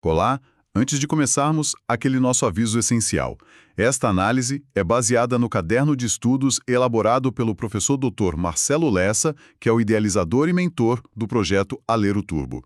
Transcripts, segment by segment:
Olá, antes de começarmos, aquele nosso aviso essencial. Esta análise é baseada no caderno de estudos elaborado pelo professor Dr. Marcelo Lessa, que é o idealizador e mentor do projeto Alero Turbo.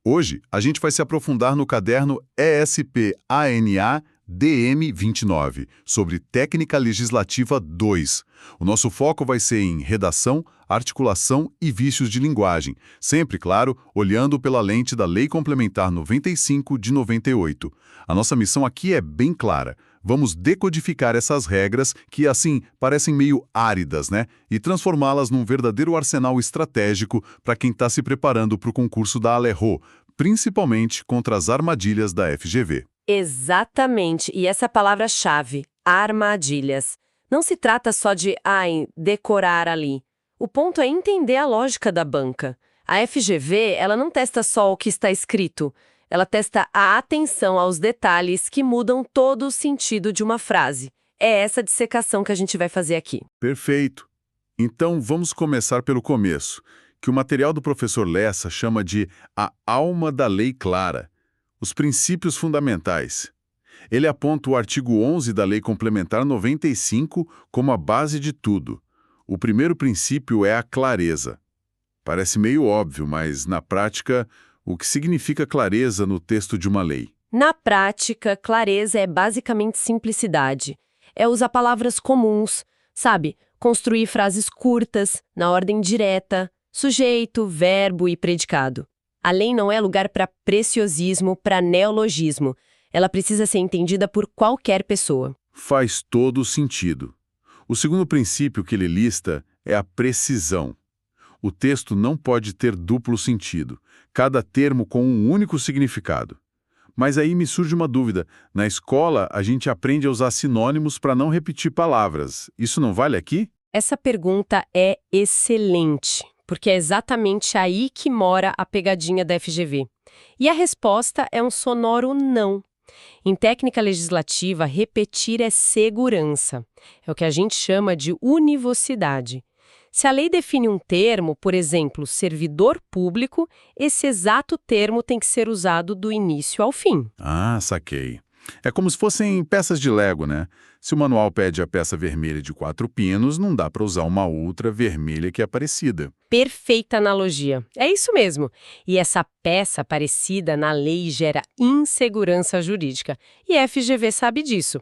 Hoje, a gente vai se aprofundar no caderno ESP-ANA DM29, sobre Técnica Legislativa 2. O nosso foco vai ser em redação, articulação e vícios de linguagem, sempre, claro, olhando pela lente da Lei Complementar 95 de 98. A nossa missão aqui é bem clara. Vamos decodificar essas regras que, assim, parecem meio áridas, né? E transformá-las num verdadeiro arsenal estratégico para quem está se preparando para o concurso da Alero, principalmente contra as armadilhas da FGV. Exatamente, e essa palavra-chave, armadilhas. Não se trata só de, decorar ali. O ponto é entender a lógica da banca. A FGV, ela não testa só o que está escrito, ela testa a atenção aos detalhes que mudam todo o sentido de uma frase. É essa dissecação que a gente vai fazer aqui. Perfeito. Então, vamos começar pelo começo, que o material do professor Lessa chama de a alma da lei clara. Os princípios fundamentais. Ele aponta o artigo 11 da Lei Complementar 95 como a base de tudo. O primeiro princípio é a clareza. Parece meio óbvio, mas, na prática, o que significa clareza no texto de uma lei? Na prática, clareza é basicamente simplicidade. É usar palavras comuns, sabe? Construir frases curtas, na ordem direta, sujeito, verbo e predicado. A lei não é lugar para preciosismo, para neologismo. Ela precisa ser entendida por qualquer pessoa. Faz todo o sentido. O segundo princípio que ele lista é a precisão. O texto não pode ter duplo sentido, cada termo com um único significado. Mas aí me surge uma dúvida. Na escola, a gente aprende a usar sinônimos para não repetir palavras. Isso não vale aqui? Essa pergunta é excelente, porque é exatamente aí que mora a pegadinha da FGV. E a resposta é um sonoro não. Em técnica legislativa, repetir é segurança. É o que a gente chama de univocidade. Se a lei define um termo, por exemplo, servidor público, esse exato termo tem que ser usado do início ao fim. Ah, saquei. É como se fossem peças de Lego, né? Se o manual pede a peça vermelha de 4 pinos, não dá para usar uma outra vermelha que é parecida. Perfeita analogia. É isso mesmo. E essa peça parecida na lei gera insegurança jurídica. E a FGV sabe disso.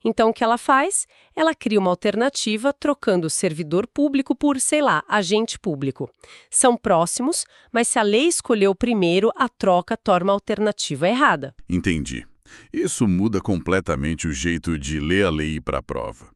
Então, o que ela faz? Ela cria uma alternativa trocando servidor público por, sei lá, agente público. São próximos, mas se a lei escolheu o primeiro, a troca torna a alternativa errada. Entendi. Isso muda completamente o jeito de ler a lei para a prova.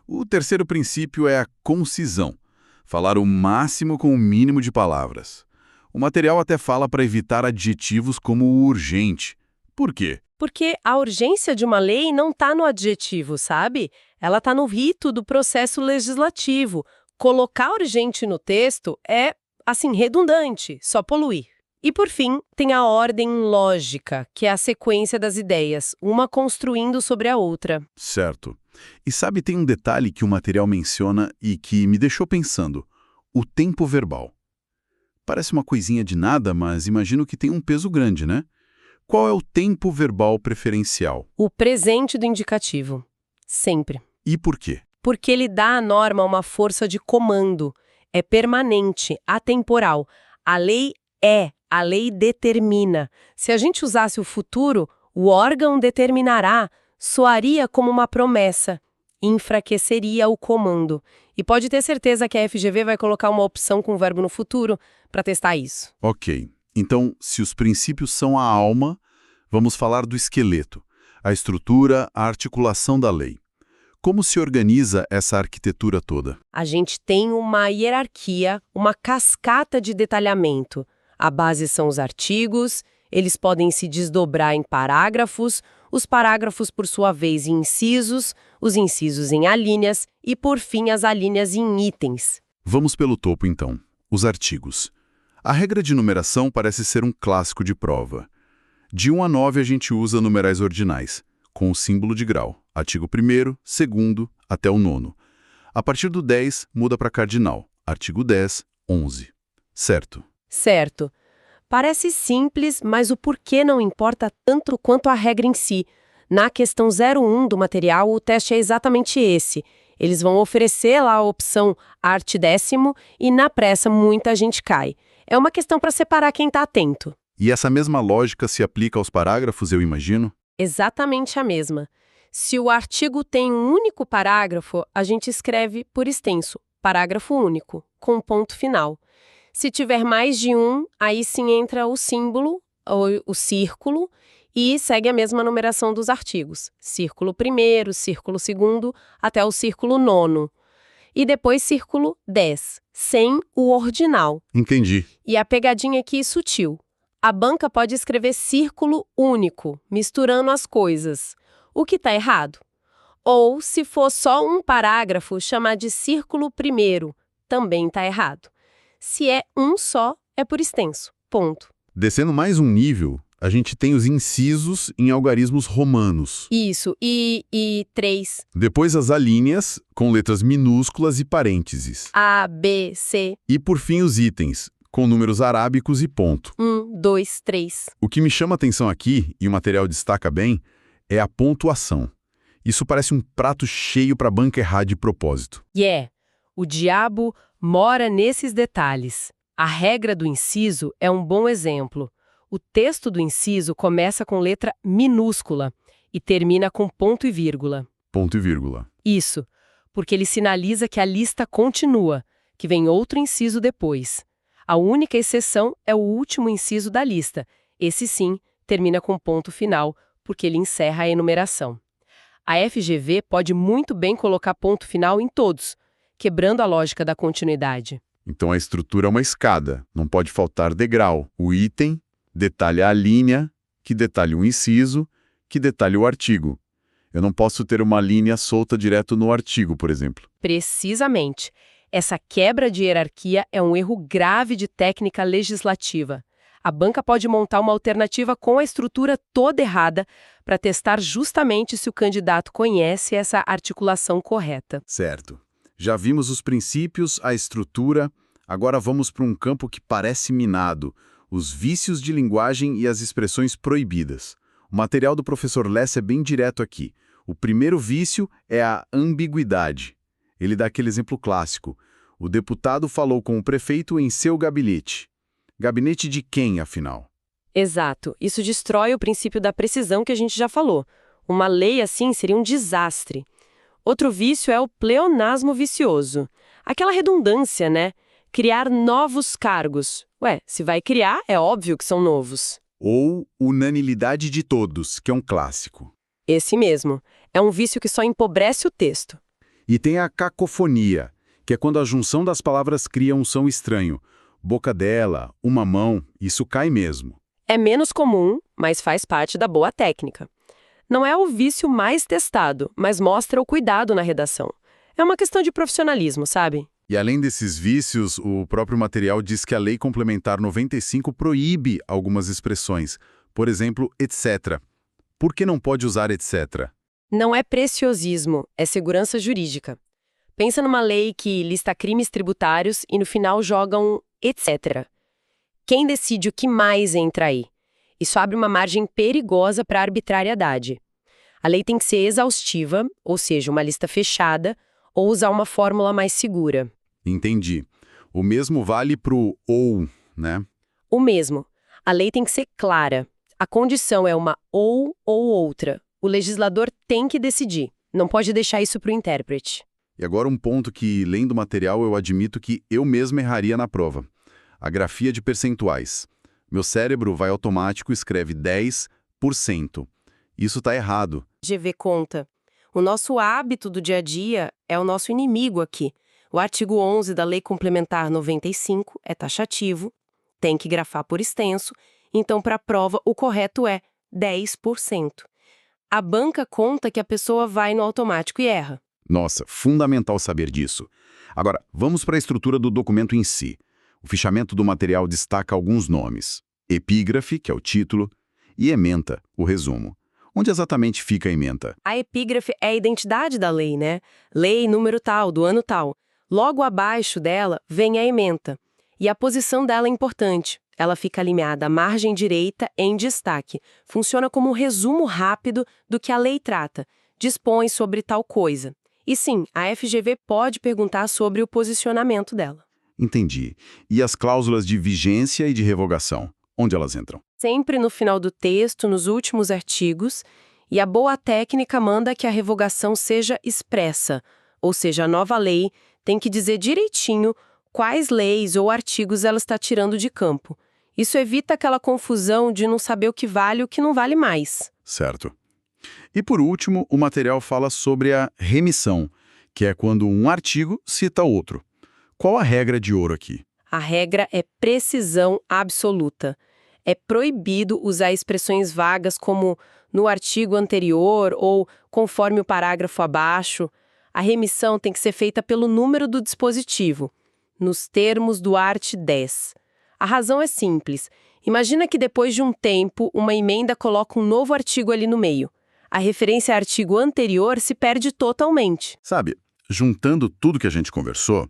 O terceiro princípio é a concisão. Falar o máximo com o mínimo de palavras. O material até fala para evitar adjetivos como urgente. Por quê? Porque a urgência de uma lei não está no adjetivo, sabe? Ela está no rito do processo legislativo. Colocar urgente no texto é, assim, redundante, só poluir. E, por fim, tem a ordem lógica, que é a sequência das ideias, uma construindo sobre a outra. Certo. E sabe, tem um detalhe que o material menciona e que me deixou pensando. O tempo verbal. Parece uma coisinha de nada, mas imagino que tem um peso grande, né? Qual é o tempo verbal preferencial? O presente do indicativo. Sempre. E por quê? Porque ele dá à norma uma força de comando. É permanente, atemporal. A lei é. A lei determina. Se a gente usasse o futuro, o órgão determinará, soaria como uma promessa, enfraqueceria o comando. E pode ter certeza que a FGV vai colocar uma opção com o verbo no futuro para testar isso. Ok. Então, se os princípios são a alma, vamos falar do esqueleto, a estrutura, a articulação da lei. Como se organiza essa arquitetura toda? A gente tem uma hierarquia, uma cascata de detalhamento. A base são os artigos, eles podem se desdobrar em parágrafos, os parágrafos, por sua vez, em incisos, os incisos em alíneas e, por fim, as alíneas em itens. Vamos pelo topo, então. Os artigos. A regra de numeração parece ser um clássico de prova. De 1 a 9 a gente usa numerais ordinais, com o símbolo de grau. Artigo 1º, 2º, até o 9º. A partir do 10, muda para cardinal. Artigo 10, 11. Certo. Certo. Parece simples, mas o porquê não importa tanto quanto a regra em si. Na questão 01 do material, o teste é exatamente esse. Eles vão oferecer lá a opção arte décimo e na pressa muita gente cai. É uma questão para separar quem está atento. E essa mesma lógica se aplica aos parágrafos, eu imagino? Exatamente a mesma. Se o artigo tem um único parágrafo, a gente escreve por extenso, parágrafo único, com ponto final. Se tiver mais de um, aí sim entra o símbolo, ou o círculo, e segue a mesma numeração dos artigos. Círculo primeiro, círculo segundo, até o círculo nono. E depois círculo 10, sem o ordinal. Entendi. E a pegadinha aqui é sutil. A banca pode escrever círculo único, misturando as coisas. O que está errado? Ou, se for só um parágrafo, chamar de círculo primeiro, também está errado. Se é um só, é por extenso. Ponto. Descendo mais um nível, a gente tem os incisos em algarismos romanos. Isso, e 3. Depois as alíneas, com letras minúsculas e parênteses. A, B, C. E por fim os itens, com números arábicos e ponto. 1, 2, 3. O que me chama a atenção aqui, e o material destaca bem, é a pontuação. Isso parece um prato cheio para a banca errar de propósito. O diabo mora nesses detalhes. A regra do inciso é um bom exemplo. O texto do inciso começa com letra minúscula e termina com ponto e vírgula. Ponto e vírgula. Isso, porque ele sinaliza que a lista continua, que vem outro inciso depois. A única exceção é o último inciso da lista. Esse sim termina com ponto final, porque ele encerra a enumeração. A FGV pode muito bem colocar ponto final em todos, quebrando a lógica da continuidade. Então a estrutura é uma escada, não pode faltar degrau. O item detalha a linha, que detalha o inciso, que detalha o artigo. Eu não posso ter uma linha solta direto no artigo, por exemplo. Precisamente. Essa quebra de hierarquia é um erro grave de técnica legislativa. A banca pode montar uma alternativa com a estrutura toda errada para testar justamente se o candidato conhece essa articulação correta. Certo. Já vimos os princípios, a estrutura, agora vamos para um campo que parece minado, os vícios de linguagem e as expressões proibidas. O material do professor Lessa é bem direto aqui. O primeiro vício é a ambiguidade. Ele dá aquele exemplo clássico. O deputado falou com o prefeito em seu gabinete. Gabinete de quem, afinal? Exato. Isso destrói o princípio da precisão que a gente já falou. Uma lei assim seria um desastre. Outro vício é o pleonasmo vicioso. Aquela redundância, né? Criar novos cargos. Se vai criar, é óbvio que são novos. Ou unanimidade de todos, que é um clássico. Esse mesmo. É um vício que só empobrece o texto. E tem a cacofonia, que é quando a junção das palavras cria um som estranho. Boca dela, uma mão, isso cai mesmo. É menos comum, mas faz parte da boa técnica. Não é o vício mais testado, mas mostra o cuidado na redação. É uma questão de profissionalismo, sabe? E além desses vícios, o próprio material diz que a Lei Complementar 95 proíbe algumas expressões. Por exemplo, etc. Por que não pode usar etc? Não é preciosismo, é segurança jurídica. Pensa numa lei que lista crimes tributários e no final joga um etc. Quem decide o que mais entra aí? Isso abre uma margem perigosa para a arbitrariedade. A lei tem que ser exaustiva, ou seja, uma lista fechada, ou usar uma fórmula mais segura. Entendi. O mesmo vale para o ou, né? O mesmo. A lei tem que ser clara. A condição é uma ou outra. O legislador tem que decidir. Não pode deixar isso para o intérprete. E agora um ponto que, lendo o material, eu admito que eu mesmo erraria na prova. A grafia de percentuais. Meu cérebro vai automático e escreve 10%. Isso está errado. GV conta. O nosso hábito do dia a dia é o nosso inimigo aqui. O artigo 11 da Lei Complementar 95 é taxativo, tem que grafar por extenso, então para a prova o correto é 10%. A banca conta que a pessoa vai no automático e erra. Nossa, fundamental saber disso. Agora, vamos para a estrutura do documento em si. O fichamento do material destaca alguns nomes. Epígrafe, que é o título, e ementa, o resumo. Onde exatamente fica a ementa? A epígrafe é a identidade da lei, né? Lei número tal, do ano tal. Logo abaixo dela vem a ementa. E a posição dela é importante. Ela fica alinhada à margem direita em destaque. Funciona como um resumo rápido do que a lei trata. Dispõe sobre tal coisa. E sim, a FGV pode perguntar sobre o posicionamento dela. Entendi. E as cláusulas de vigência e de revogação? Onde elas entram? Sempre no final do texto, nos últimos artigos, e a boa técnica manda que a revogação seja expressa, ou seja, a nova lei tem que dizer direitinho quais leis ou artigos ela está tirando de campo. Isso evita aquela confusão de não saber o que vale e o que não vale mais. Certo. E por último, o material fala sobre a remissão, que é quando um artigo cita outro. Qual a regra de ouro aqui? A regra é precisão absoluta. É proibido usar expressões vagas como no artigo anterior ou conforme o parágrafo abaixo. A remissão tem que ser feita pelo número do dispositivo, nos termos do art. 10. A razão é simples. Imagina que depois de um tempo, uma emenda coloca um novo artigo ali no meio. A referência ao artigo anterior se perde totalmente. Sabe, juntando tudo que a gente conversou,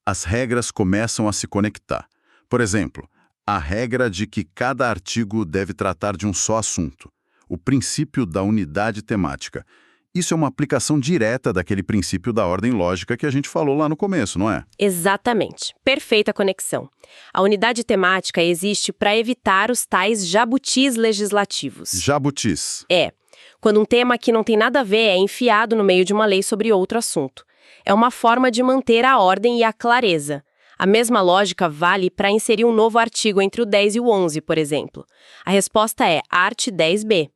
as regras começam a se conectar. Por exemplo, a regra de que cada artigo deve tratar de um só assunto. O princípio da unidade temática. Isso é uma aplicação direta daquele princípio da ordem lógica que a gente falou lá no começo, não é? Exatamente. Perfeita conexão. A unidade temática existe para evitar os tais jabutis legislativos. Jabutis. Quando um tema que não tem nada a ver é enfiado no meio de uma lei sobre outro assunto. É uma forma de manter a ordem e a clareza. A mesma lógica vale para inserir um novo artigo entre o 10 e o 11, por exemplo. A resposta é art. 10b.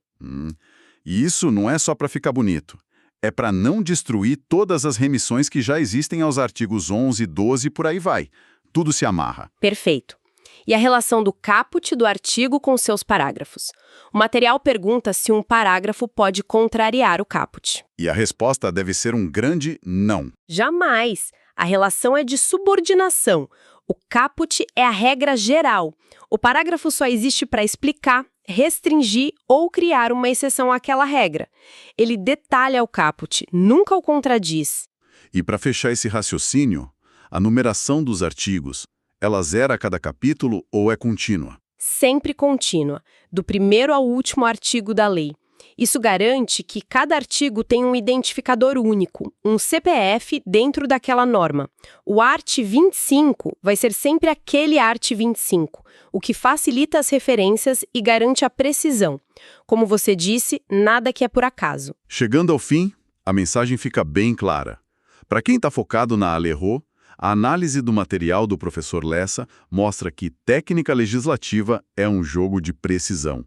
E isso não é só para ficar bonito. É para não destruir todas as remissões que já existem aos artigos 11, 12 e por aí vai. Tudo se amarra. Perfeito. E a relação do caput do artigo com seus parágrafos. O material pergunta se um parágrafo pode contrariar o caput. E a resposta deve ser um grande não. Jamais! A relação é de subordinação. O caput é a regra geral. O parágrafo só existe para explicar, restringir ou criar uma exceção àquela regra. Ele detalha o caput, nunca o contradiz. E para fechar esse raciocínio, a numeração dos artigos, ela zera a cada capítulo ou é contínua? Sempre contínua, do primeiro ao último artigo da lei. Isso garante que cada artigo tem um identificador único, um CPF dentro daquela norma. O art. 25 vai ser sempre aquele art. 25, o que facilita as referências e garante a precisão. Como você disse, nada que é por acaso. Chegando ao fim, a mensagem fica bem clara. Para quem está focado na Alerro, a análise do material do professor Lessa mostra que técnica legislativa é um jogo de precisão.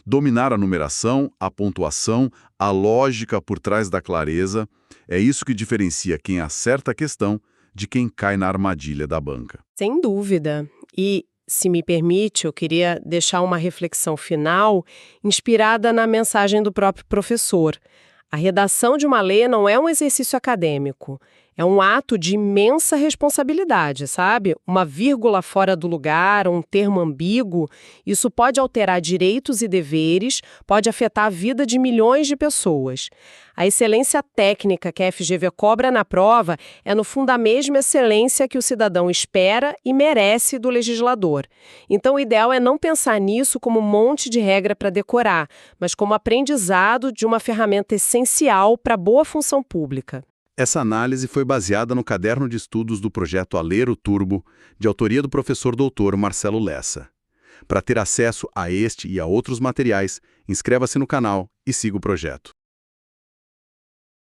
Dominar a numeração, a pontuação, a lógica por trás da clareza, é isso que diferencia quem acerta a questão de quem cai na armadilha da banca. Sem dúvida. E, se me permite, eu queria deixar uma reflexão final inspirada na mensagem do próprio professor. A redação de uma lei não é um exercício acadêmico. É um ato de imensa responsabilidade, sabe? Uma vírgula fora do lugar, um termo ambíguo, isso pode alterar direitos e deveres, pode afetar a vida de milhões de pessoas. A excelência técnica que a FGV cobra na prova é, no fundo, a mesma excelência que o cidadão espera e merece do legislador. Então, o ideal é não pensar nisso como um monte de regra para decorar, mas como aprendizado de uma ferramenta essencial para a boa função pública. Essa análise foi baseada no caderno de estudos do projeto Alero Turbo, de autoria do professor doutor Marcelo Lessa. Para ter acesso a este e a outros materiais, inscreva-se no canal e siga o projeto.